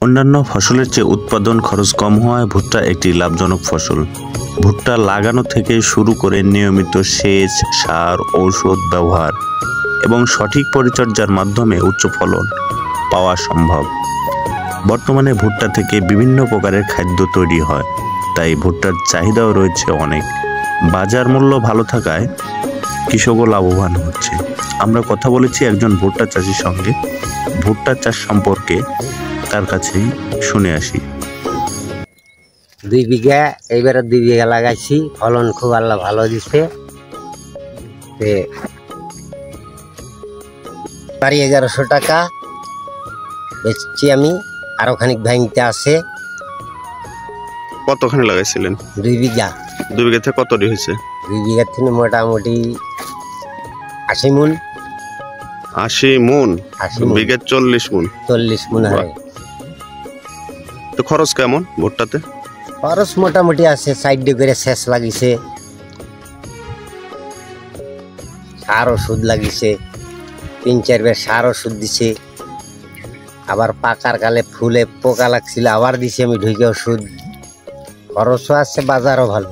অন্যান্য ফসলের চেয়ে উৎপাদন খরচ কম হওয়ায় ভুট্টা একটি লাভজনক ফসল। ভুট্টা লাগানো থেকে শুরু করে নিয়মিত সেচ, সার, ঔষধ ব্যবহার এবং সঠিক পরিচর্যার মাধ্যমে উচ্চ ফলন পাওয়া সম্ভব। বর্তমানে ভুট্টা থেকে বিভিন্ন প্রকারের খাদ্য তৈরি হয়, তাই ভুট্টার চাহিদাও রয়েছে অনেক। বাজার মূল্য ভালো থাকায় কৃষকও লাভবান হচ্ছে। আমরা কথা বলেছি একজন ভুট্টা চাষির সঙ্গে। ভুট্টা চাষ সম্পর্কে তার কাছেই শুনে আসি। 2 বিঘা, এইবারে 2 বিঘা লাগাইছি, ফলন খুব আল্লাহ ভালো দিচ্ছে। 1100 টাকা বেচছি আমি, আরো খানিক ভাঙতে আছে। কতখানি লাগাইছিলেন? 2 বিঘা। 2 বিঘা থেকে কতটি হয়েছে? 2 বিঘা থেকে মোটামুটি 80 মন। 80 মন? 80 মন। বিঘা 40 মন? 40 মন হয়। তো খরচ কেমন ভুট্টাতে? খরচ মোটামুটি আছে, সাইডে করে শেষ লাগিছে, সার ওষুধ লাগিছে, 3-4 বার সার ওষুধ দিছে। আবার পাকার কালে ফুলে পোকা লাগছিল, আবার দিছি আমি ঢুকে ওষুধ। খরচও আছে, বাজারও ভালো।